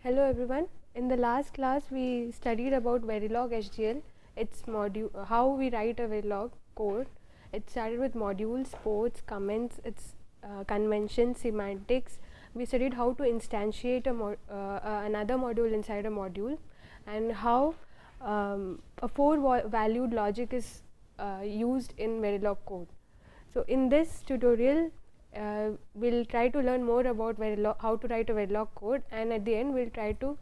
Hello everyone. In the last class we studied about Verilog HDL, its module, how we write a Verilog code. It started with modules, ports, comments, its conventions, semantics. We studied how to instantiate another module inside a module, and how a valued logic is used in Verilog code. So in this tutorial we'll try to learn more about how to write a Verilog code, and at the end we'll try to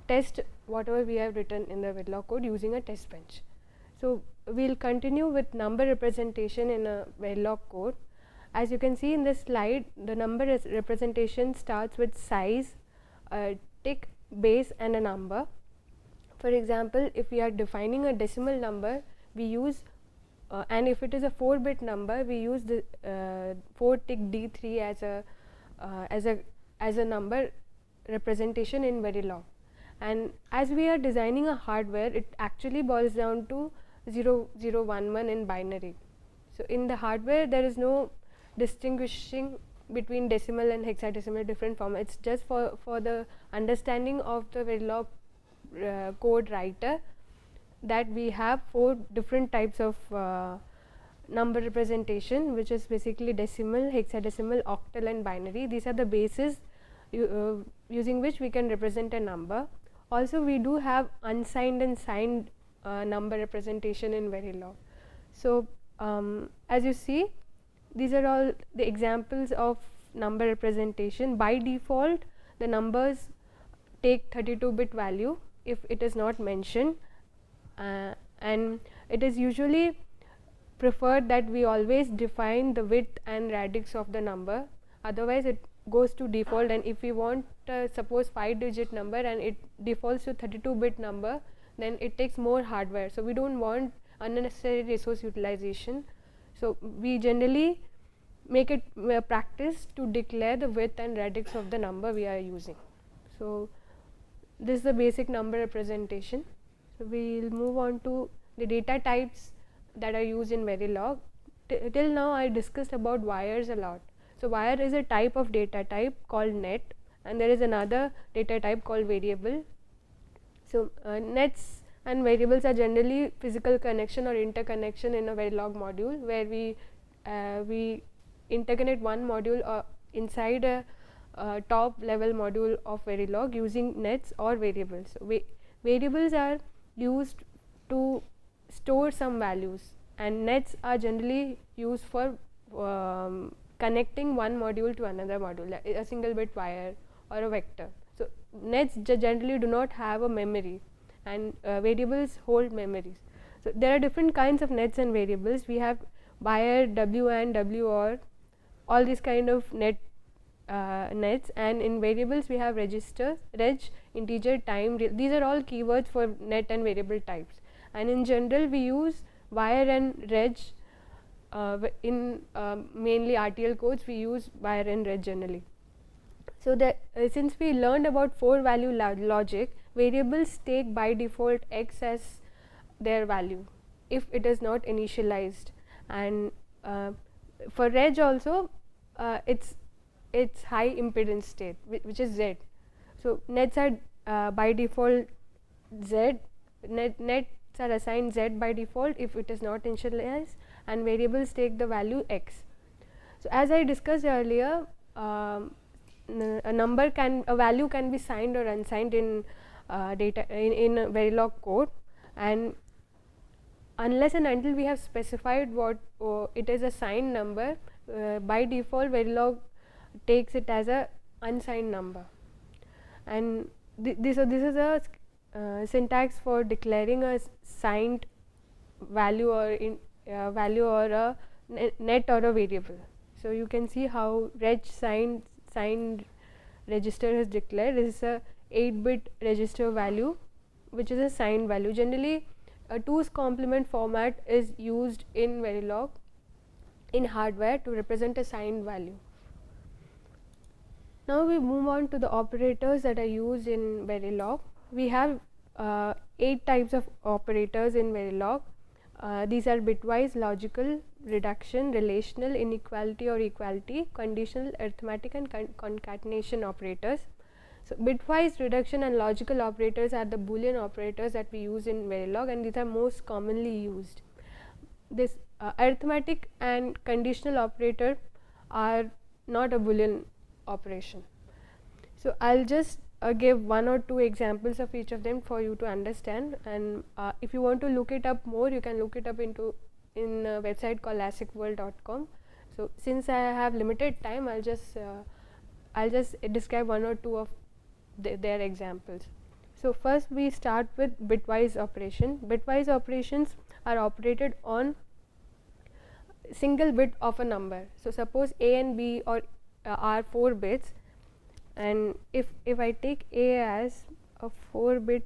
test whatever we have written in the Verilog code using a test bench. So we'll continue with number representation in a Verilog code. As you can see in this slide, the number representation starts with size, a tick, base and a number. For example, if we are defining a decimal number, we use and if it is a 4-bit number, we use the 4 tick D3 as a number representation in Verilog. And as we are designing a hardware, it actually boils down to 0011 in binary. So in the hardware, there is no distinguishing between decimal and hexadecimal different form. It's just for the understanding of the Verilog code writer, that we have 4 different types of number representation, which is basically decimal, hexadecimal, octal and binary. These are the bases using which we can represent a number. Also we do have unsigned and signed number representation in Verilog. So as you see, these are all the examples of number representation. By default, the numbers take 32-bit value if it is not mentioned, and it is usually preferred that we always define the width and radix of the number, otherwise it goes to default. And if we want suppose 5-digit number and it defaults to 32-bit number, then it takes more hardware, so we don't want unnecessary resource utilization. So we generally make it practice to declare the width and radix of the number we are using. So this is the basic number representation. So we will move on to the data types that are used in Verilog. Till now I discussed about wires a lot. So wire is a type of data type called net, and there is another data type called variable. So nets and variables are generally physical connection or interconnection in a Verilog module, where we interconnect one module inside a top level module of Verilog using nets or variables. So variables are used to store some values, and nets are generally used for connecting one module to another module, like a single bit wire or a vector. So nets generally do not have a memory, and variables hold memories. So there are different kinds of nets and variables. We have wire, WAN, WOR, all these kind of nets, and in variables we have registers, reg, integer, time. These are all keywords for net and variable types, and in general we use wire and reg in mainly RTL codes. We use wire and reg generally. So that since we learned about 4-value logic, variables take by default x as their value if it is not initialized, and for reg also it's high impedance state, which is Z. So nets are by default Z. Nets are assigned Z by default if it is not initialized, and variables take the value x. So as I discussed earlier, a value can be signed or unsigned in data in Verilog code, and unless and until we have specified what it is a signed number, by default Verilog takes it as a unsigned number. And this is a syntax for declaring a signed value or value or a net or a variable. So you can see how reg signed register is declared. This is a 8-bit register value, which is a signed value. Generally a 2's complement format is used in Verilog in hardware to represent a signed value. Now we move on to the operators that are used in Verilog. We have 8 types of operators in Verilog. These are bitwise, logical, reduction, relational, inequality or equality, conditional, arithmetic and concatenation operators. So bitwise reduction and logical operators are the Boolean operators that we use in Verilog, and these are most commonly used. This arithmetic and conditional operator are not a Boolean operation. So I'll just give one or two examples of each of them for you to understand, and if you want to look it up more, you can look it up in a website called ASICworld.com. So since I have limited time, I'll just describe one or two of their examples. So first we start with bitwise operation. Bitwise operations are operated on single bit of a number. So suppose A and B are 4 bits, and if I take A as a 4-bit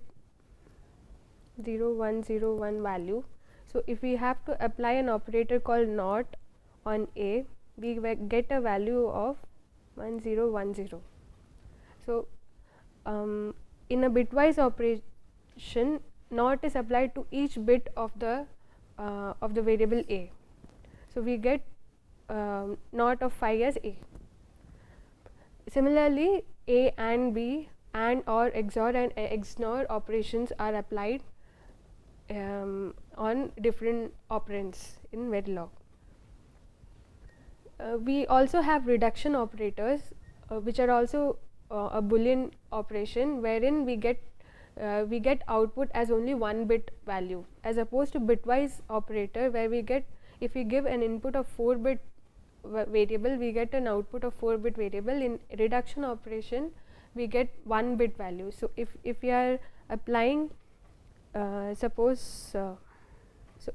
0101 value, so if we have to apply an operator called NOT on A, we get a value of 1010. So in a bitwise operation, NOT is applied to each bit of the variable A. So we get NOT of phi as A. Similarly, A and B and or XOR and XNOR operations are applied on different operands in Verilog. We also have reduction operators, which are also a Boolean operation, wherein we get output as only 1 bit value, as opposed to bitwise operator, where we get, if we give an input of 4-bit variable, we get an output of 4-bit variable. In reduction operation, we get 1-bit value. So if we are applying so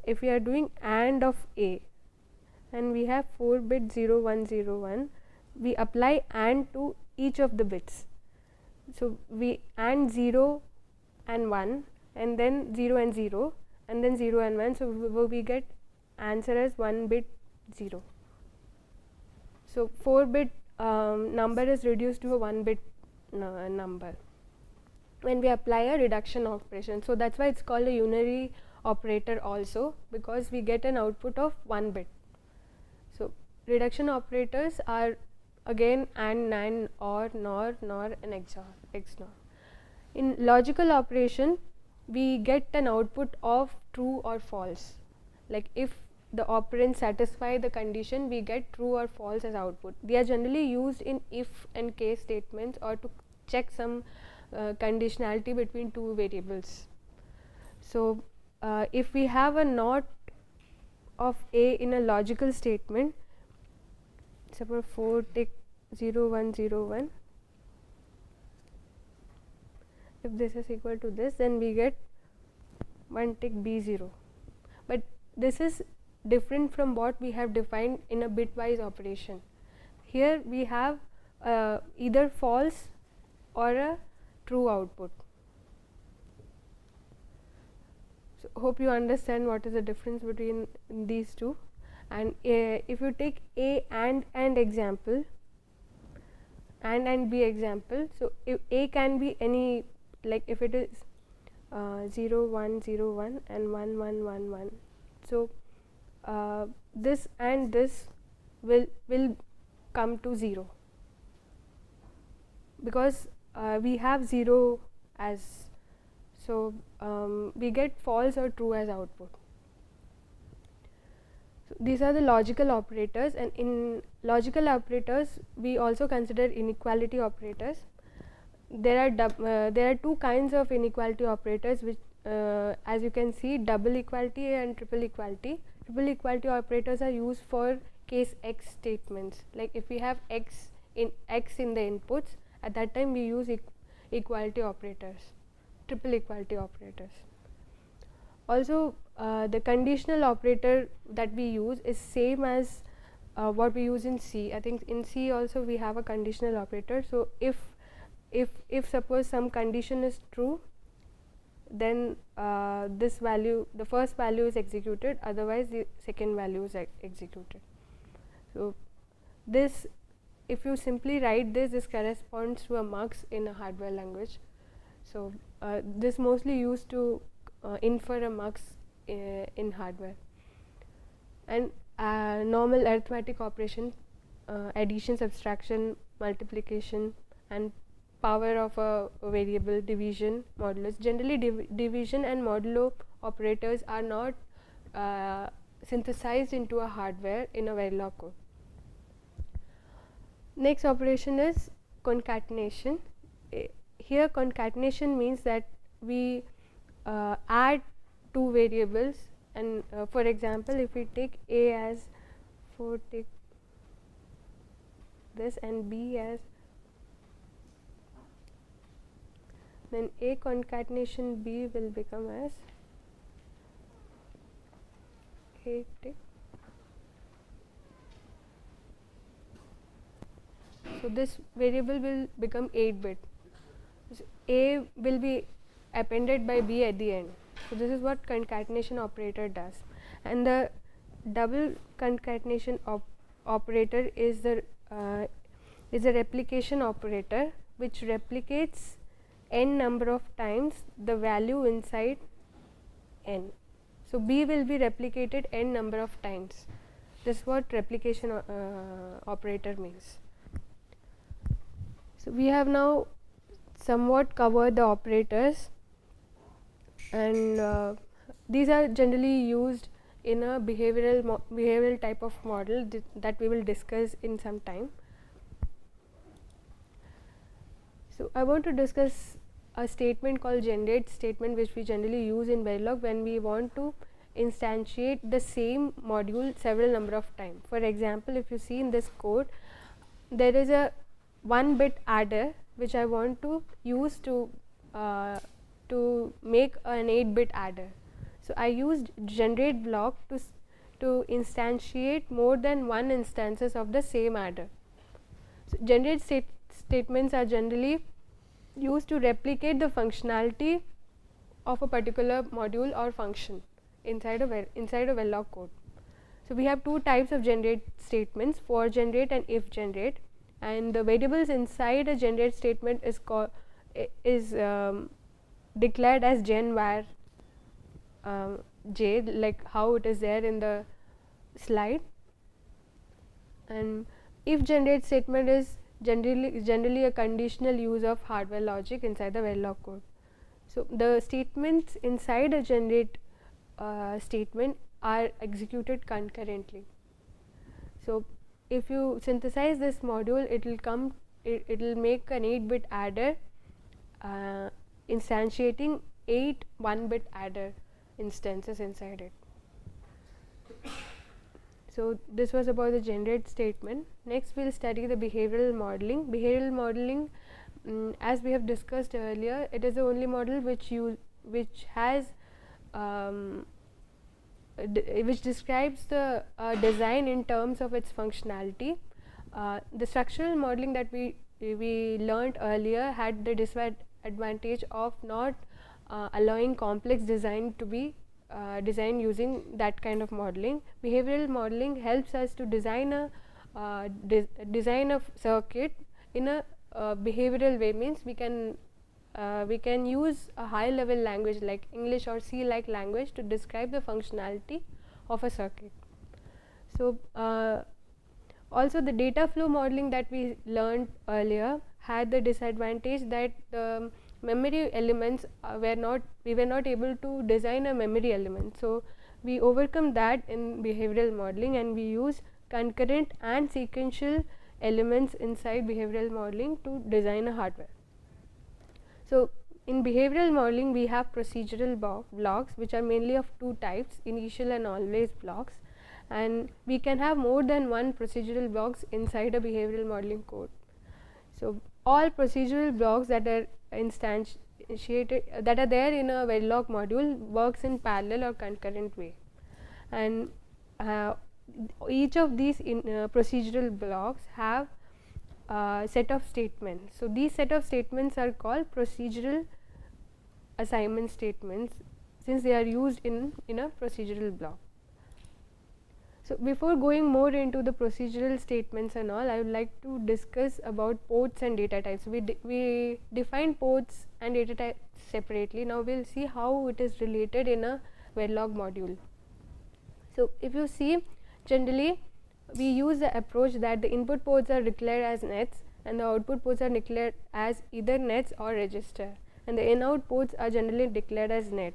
if we are doing AND of A and we have 4-bit 0101, we apply AND to each of the bits. So we AND 0 and 1, and then 0 and 0, and then 0 and 1, so we get answer as 1-bit 0. So 4-bit number is reduced to a 1-bit number when we apply a reduction operation. So that's why it's called a unary operator also, because we get an output of 1 bit. So reduction operators are again AND, NAND, OR, NOR, NOR and XNOR. In logical operation, we get an output of true or false. Like if the operands satisfy the condition, we get true or false as output. They are generally used in if and case statements, or to check some conditionality between two variables. So if we have a NOT of A in a logical statement, suppose 4 tick 0101, if this is equal to this, then we get 1 tick B0. But this is different from what we have defined in a bitwise operation. Here we have either false or a true output. So hope you understand what is the difference between these two. And if you take A and example, and B example, so if A can be any, like if it is 0101 and 1111, so this and this will come to 0, because we have 0 as, so we get false or true as output. So these are the logical operators, and in logical operators we also consider inequality operators. There are two kinds of inequality operators, which as you can see, double equality and triple equality. Triple equality operators are used for case X statements. Like if we have X in the inputs, at that time we use equality operators, triple equality operators. Also the conditional operator that we use is same as what we use in C. I think in C also we have a conditional operator. So if suppose some condition is true, then this value, the first value is executed, otherwise the second value is executed. So this, if you simply write this corresponds to a mux in a hardware language. So this mostly used to infer a mux in hardware. And normal arithmetic operation, addition, subtraction, multiplication and power of a variable, division, modulus. Generally division and modulo operators are not synthesized into a hardware in a Verilog code. Next operation is concatenation. Here concatenation means that we add two variables, and for example, if we take a as take this and b as, then a concatenation b will become as a take. So this variable will become 8-bit. So a will be appended by b at the end. So this is what concatenation operator does, and the double concatenation operator is the replication operator, which replicates n number of times the value inside n. So b will be replicated n number of times. This is what replication operator means. So we have now somewhat covered the operators, and these are generally used in a behavioral type of model that we will discuss in some time. So I want to discuss a statement called generate statement, which we generally use in Verilog when we want to instantiate the same module several number of times. For example, if you see in this code, there is a 1-bit adder which I want to use to make an 8-bit adder. So I used generate block to instantiate more than one instances of the same adder. So generate statements are generally used to replicate the functionality of a particular module or function inside a Verilog code. So we have two types of generate statements, for generate and if generate, and the variables inside a generate statement is declared as gen var j, like how it is there in the slide, and if generate statement is generally a conditional use of hardware logic inside the Verilog code. So the statements inside a generate statement are executed concurrently. So if you synthesize this module, it will make an 8-bit adder instantiating 8 1-bit adder instances inside it. So this was about the generate statement. Next we will study the behavioral modeling. Behavioral modeling, as we have discussed earlier, it is the only model which describes the design in terms of its functionality. The structural modeling that we learnt earlier had the disadvantage of not allowing complex design to be designed using that kind of modeling. Behavioral modeling helps us to design a circuit in a behavioral way. Means we can use a high level language like English or C like language to describe the functionality of a circuit. So also the data flow modeling that we learned earlier had the disadvantage that the memory elements we were not able to design a memory element. So we overcome that in behavioral modeling, and we use concurrent and sequential elements inside behavioral modeling to design a hardware. So in behavioral modeling we have procedural blocks, which are mainly of two types, initial and always blocks, and we can have more than one procedural blocks inside a behavioral modeling code. So all procedural blocks that are instantiated that are there in a Verilog module works in parallel or concurrent way, and each of these procedural blocks have set of statements. So these set of statements are called procedural assignment statements, since they are used in a procedural block. So before going more into the procedural statements and all, I would like to discuss about ports and data types. We define ports and data types separately. Now we will see how it is related in a Verilog module. So if you see, generally we use the approach that the input ports are declared as nets and the output ports are declared as either nets or register, and the in-out ports are generally declared as net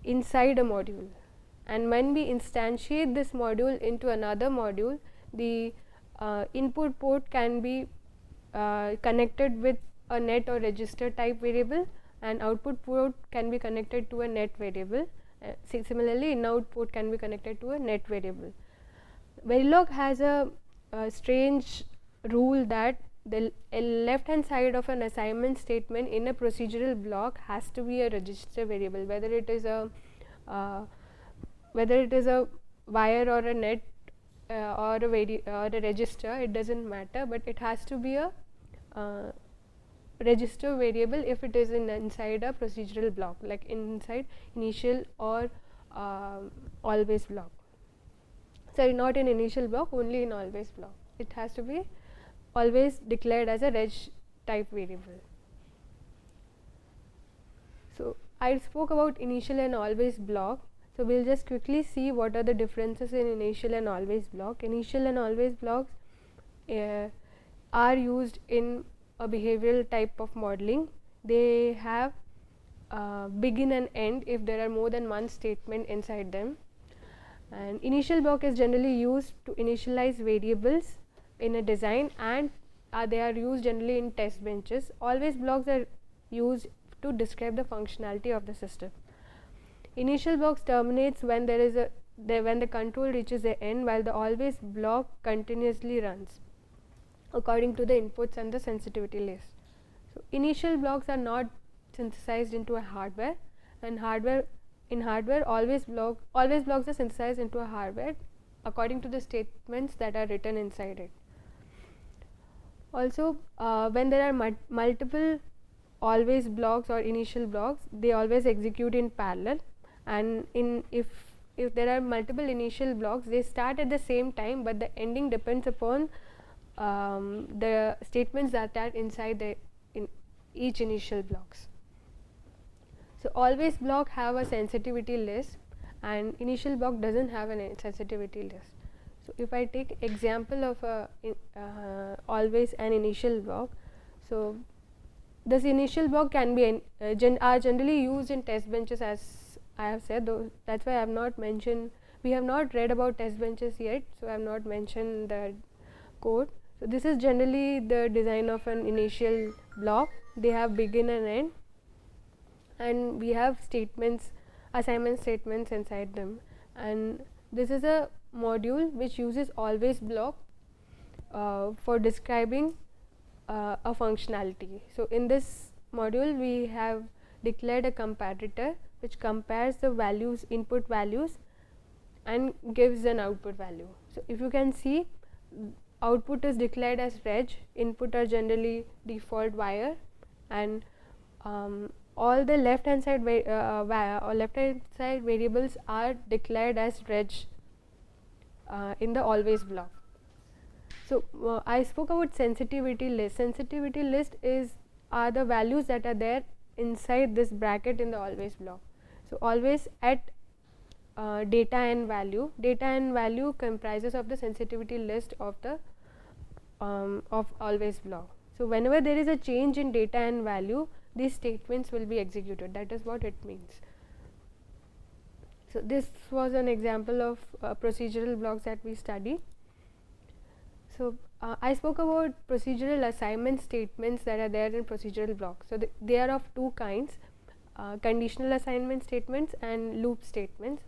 inside a module. And when we instantiate this module into another module, the input port can be connected with a net or register type variable, and output port can be connected to a net variable. Similarly, in-out port can be connected to a net variable. Verilog has a strange rule that the left hand side of an assignment statement in a procedural block has to be a register variable, whether it is a wire or a net or a register, it doesn't matter, but it has to be a register variable if it is inside a procedural block, like inside initial or always block. Sorry, not in initial block, only in always block. It has to be always declared as a reg type variable. So I spoke about initial and always block. So we'll just quickly see what are the differences in initial and always block. Initial and always blocks are used in a behavioral type of modeling. They have begin and end if there are more than one statement inside them. And initial block is generally used to initialize variables in a design, and they are used generally in test benches. Always blocks are used to describe the functionality of the system. Initial blocks terminates when there is when the control reaches the end, while the always block continuously runs according to the inputs and the sensitivity list. So initial blocks are not synthesized into a hardware, and in hardware always blocks are synthesized into a hardware according to the statements that are written inside it. Also, when there are multiple always blocks or initial blocks, they always execute in parallel, and if there are multiple initial blocks, they start at the same time, but the ending depends upon the statements that are inside in each initial blocks. So always block have a sensitivity list, and initial block doesn't have a sensitivity list. So if I take example of a always an initial block, so this initial block can be are generally used in test benches, as I have said. Though that's why I have not mentioned. We have not read about test benches yet, so I have not mentioned the code. So this is generally the design of an initial block. They have begin and end, and we have statements, assignment statements inside them. And this is a module which uses always block for describing a functionality. So in this module we have declared a comparator which compares the values, input values, and gives an output value. So if you can see, output is declared as reg, input are generally default wire, and all the left hand side variables are declared as reg in the always block. So I spoke about sensitivity list. Sensitivity list are the values that are there inside this bracket in the always block. So always at data and value. Data and value comprises of the sensitivity list of the of always block. So whenever there is a change in data and value, these statements will be executed. That is what it means. So this was an example of procedural blocks that we study. So I spoke about procedural assignment statements that are there in procedural blocks. So they are of two kinds: conditional assignment statements and loop statements.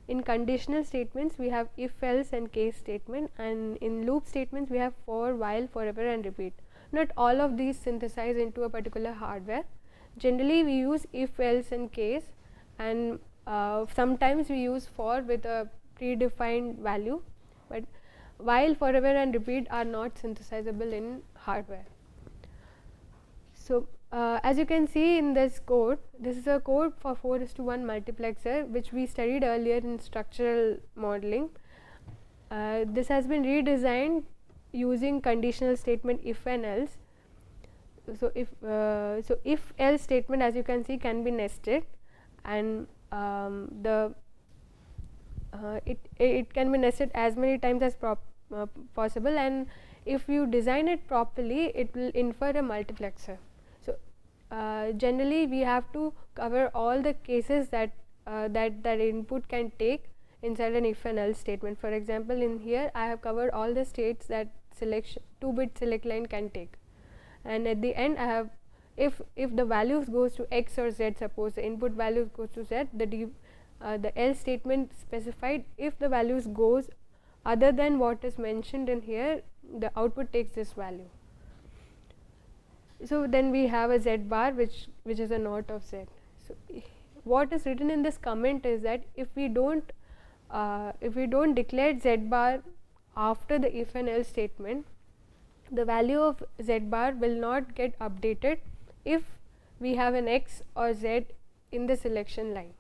In conditional statements we have if, else and case statement, and in loop statements we have for, while, forever and repeat. Not all of these synthesize into a particular hardware. Generally we use if, else and case, and sometimes we use for with a predefined value, but while, forever and repeat are not synthesizable in hardware. So as you can see in this code, this is a code for 4:1 multiplexer which we studied earlier in structural modeling. This has been redesigned using conditional statement if and else. So if else statement, as you can see, can be nested, and it can be nested as many times as possible, and if you design it properly, it will infer a multiplexer. So generally we have to cover all the cases that that input can take inside an if and else statement. For example, in here I have covered all the states that selection 2-bit select line can take, and at the end I have, if the values goes to x or z, suppose the input values goes to z, the else statement specified if the values goes other than what is mentioned in here, the output takes this value. So then we have a z bar which is a not of z. So what is written in this comment is that if we don't declare z bar after the if and else statement, the value of z bar will not get updated if we have an x or z in the selection line.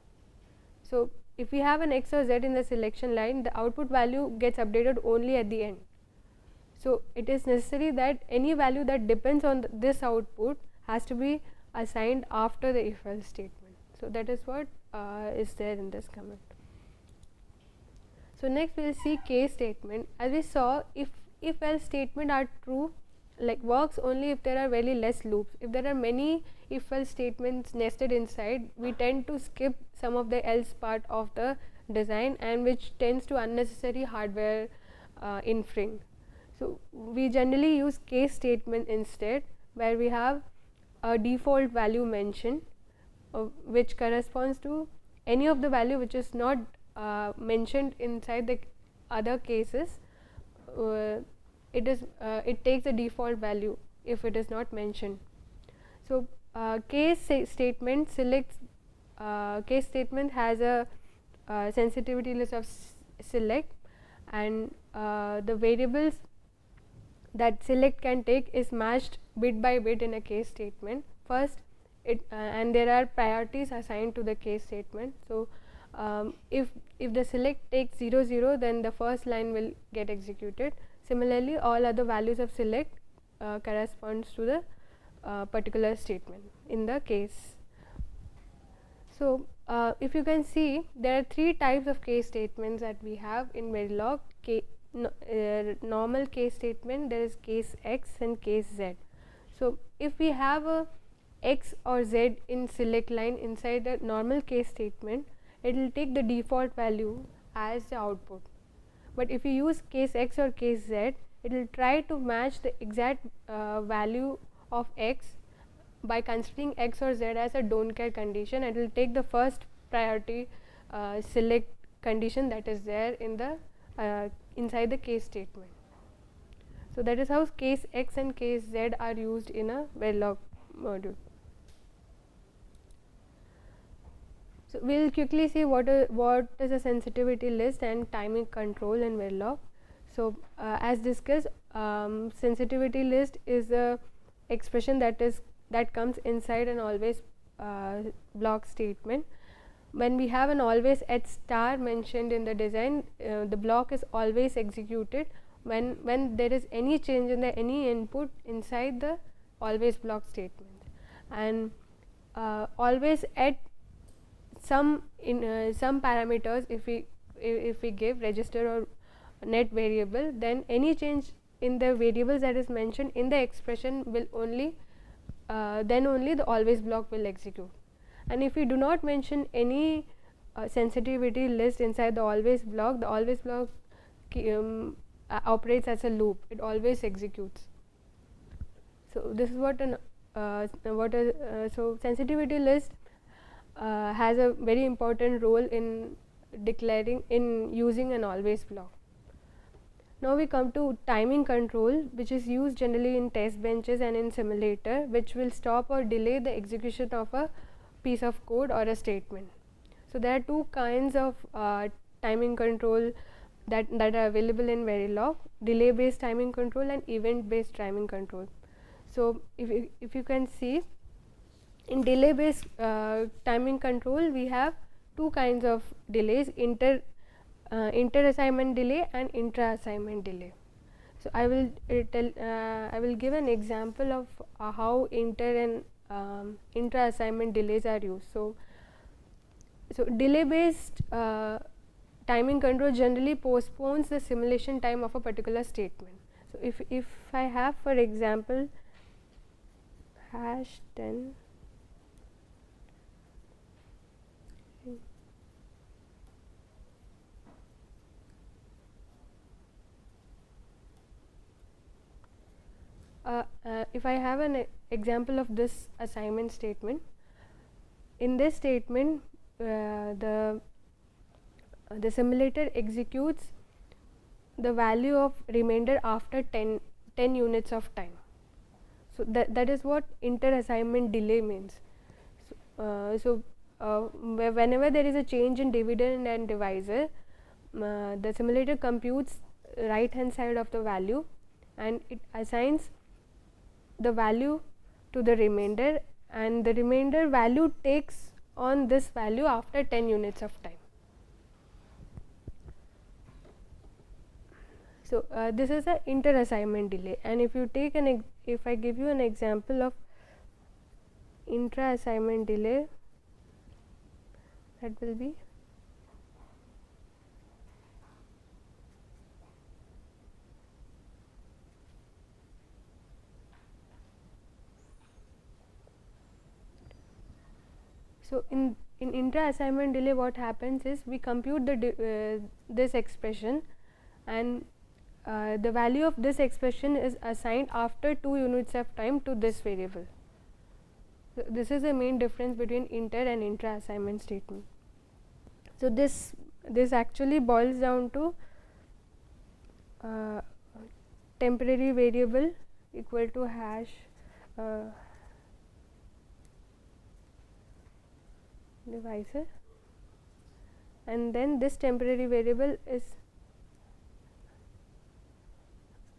So if we have an x or z in the selection line, the output value gets updated only at the end. So it is necessary that any value that depends on this output has to be assigned after the if else statement. So that is what is there in this comment. So next we will see case statement. As we saw, if else statement are true, like works only if there are very less loops. If there are many if else statements nested inside, we tend to skip some of the else part of the design, and which tends to unnecessary hardware infring. So we generally use case statement instead, where we have a default value mentioned which corresponds to any of the value which is not mentioned inside the other cases. It takes the default value if it is not mentioned. So case statement selects case statement has a sensitivity list of select, and the variables that select can take is matched bit by bit in a case statement. First, and there are priorities assigned to the case statement. So if the select takes 0 0, then the first line will get executed. Similarly, all other values of select corresponds to the particular statement in the case. So if you can see, there are 3 types of case statements that we have in Verilog. Normal case statement, there is case x and case z. So if we have a x or z in select line inside the normal case statement, it will take the default value as the output. But if you use case x or case z, it will try to match the exact value of x by considering x or z as a don't care condition, and it will take the first priority select condition that is there in the inside the case statement. So that is how case x and case z are used in a Verilog module. So we will quickly see what is a sensitivity list and timing control in Verilog. So as discussed, sensitivity list is a expression that comes inside an always block statement. When we have an always at star mentioned in the design, the block is always executed when there is any change in the any input inside the always block statement, and always at some parameters, if we give register or net variable, then any change in the variables that is mentioned in the expression will only then only the always block will execute. And if we do not mention any sensitivity list inside the always block operates as a loop. It always executes. So this is what so sensitivity list has a very important role in using an always block. Now we come to timing control, which is used generally in test benches and in simulator, which will stop or delay the execution of a piece of code or a statement. So there are 2 kinds of timing control that are available in Verilog: delay based timing control and event based timing control. So if you can see, in delay based timing control, we have 2 kinds of delays: inter assignment delay and intra assignment delay. So I will give an example of how inter and intra assignment delays are used. So delay based timing control generally postpones the simulation time of a particular statement. So, if I have, for example, hash 10 if I have an example of this assignment statement, in this statement the simulator executes the value of remainder after 10 units of time. So, that is what inter-assignment delay means. Whenever there is a change in dividend and divisor, the simulator computes right hand side of the value and it assigns the value to the remainder, and the remainder value takes on this value after 10 units of time. So, this is a inter-assignment delay, and if you take if I give you an example of intra-assignment delay, that will be so in intra-assignment delay what happens is we compute the this expression, and the value of this expression is assigned after 2 units of time to this variable. So, this is the main difference between inter and intra assignment statement. So, this actually boils down to temporary variable equal to hash divisor, and then this temporary variable is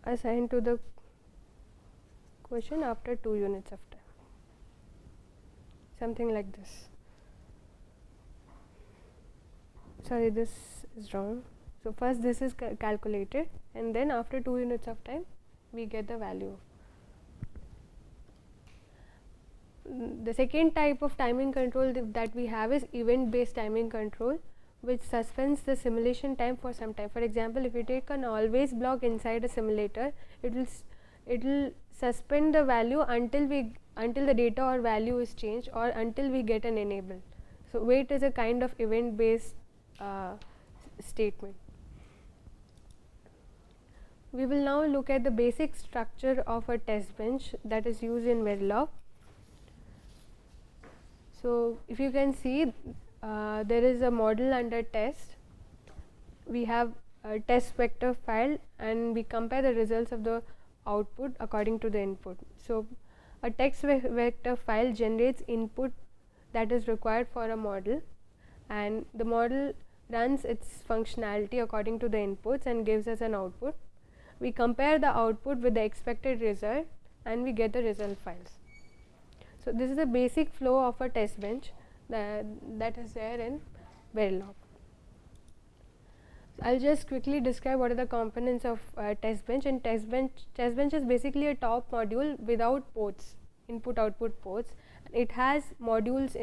assigned to the quotient after 2 units of time, something like this. Sorry, this is wrong. So, first this is calculated, and then after 2 units of time we get the value. The second type of timing control that we have is event based timing control, which suspends the simulation time for some time. For example, if you take an always block inside a simulator, it will suspend the value until the data or value is changed, or until we get an enable. So, wait is a kind of event based statement. We will now look at the basic structure of a test bench that is used in Verilog. So, if you can see, there is a model under test. We have a test vector file, and we compare the results of the output according to the input. So, a text vector file generates input that is required for a model, and the model runs its functionality according to the inputs and gives us an output. We compare the output with the expected result, and we get the result files. So, this is the basic flow of a test bench that is there in Verilog. So, I will just quickly describe what are the components of test bench. And test bench is basically a top module without ports, input output ports. It has modules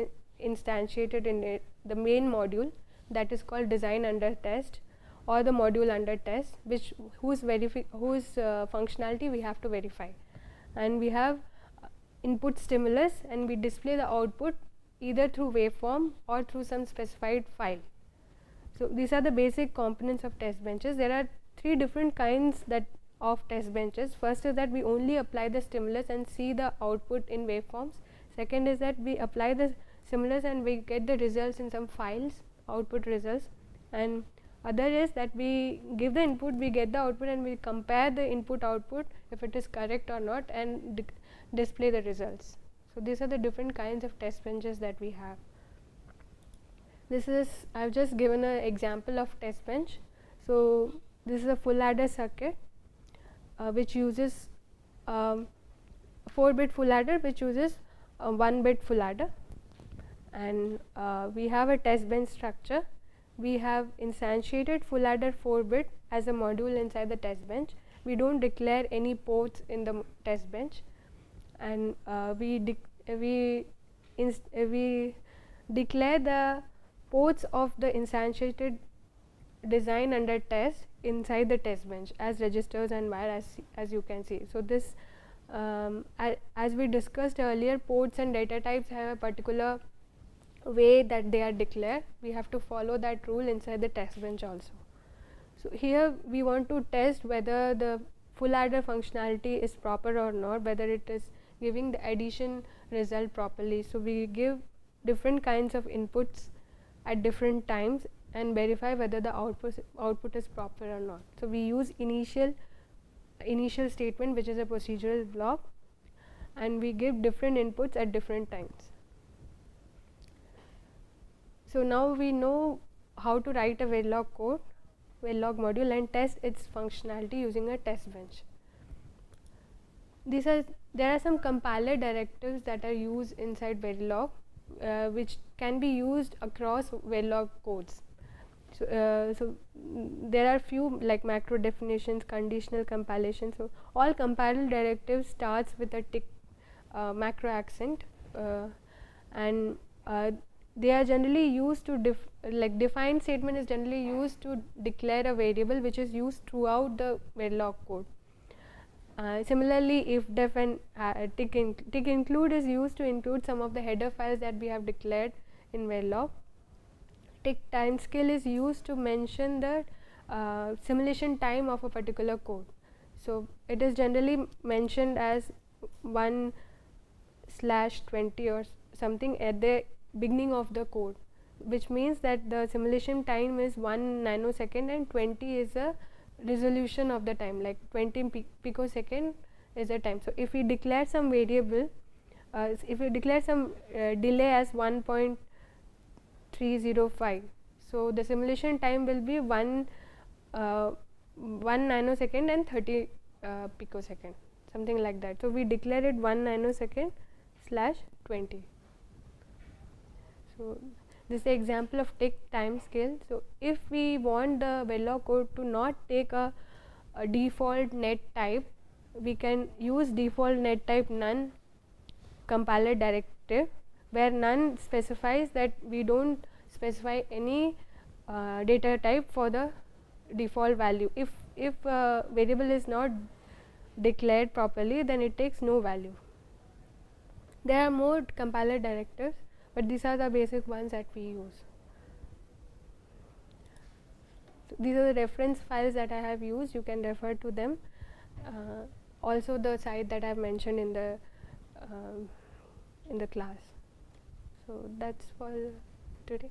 instantiated in it, the main module that is called design under test, or the module under test, whose functionality we have to verify. And we have input stimulus, and we display the output either through waveform or through some specified file. So, these are the basic components of test benches. There are 3 different kinds of test benches. First is that we only apply the stimulus and see the output in waveforms. Second is that we apply the stimulus and we get the results in some files, output results. And other is that we give the input, we get the output, and we compare the input output if it is correct or not, and display the results. So, these are the different kinds of test benches that we have. This is, I have just given an example of test bench. So, this is a full adder circuit which uses 4-bit full adder, which uses 1-bit full adder, and we have a test bench structure. We have instantiated full adder 4-bit as a module inside the test bench. We do not declare any ports in the test bench, and we declare the ports of the instantiated design under test inside the test bench as registers and wire, as you can see. So this as we discussed earlier, ports and data types have a particular way that they are declared. We have to follow that rule inside the test bench also. So here we want to test whether the full adder functionality is proper or not, whether it is giving the addition result properly. So we give different kinds of inputs at different times and verify whether the output is proper or not. So we use initial statement, which is a procedural block, and we give different inputs at different times. So now we know how to write a Verilog code, Verilog module, and test its functionality using a test bench. There are some compiler directives that are used inside Verilog, which can be used across Verilog codes. So there are few like macro definitions, conditional compilation. So all compiler directives starts with a tick macro accent, and they are generally used to define statement is generally used to declare a variable which is used throughout the Verilog code. Similarly, if def and tick include is used to include some of the header files that we have declared in Verilog. Tick timescale is used to mention the simulation time of a particular code. So it is generally mentioned as 1/20 or something at the beginning of the code, which means that the simulation time is 1 nanosecond and 20 is a resolution of the time, like 20 picosecond is the time. So if we declare some variable, if we declare some delay as 1.305, so the simulation time will be 1 nanosecond and 30 picosecond, something like that. So we declare it 1 nanosecond / 20. So this is the example of tick time scale. So if we want the Verilog code to not take a default net type, we can use default net type none compiler directive, where none specifies that we don't specify any data type for the default value. If variable is not declared properly, then it takes no value. There are more compiler directives, but these are the basic ones that we use. So these are the reference files that I have used. You can refer to them. Also the site that I have mentioned in the class. So that's for today.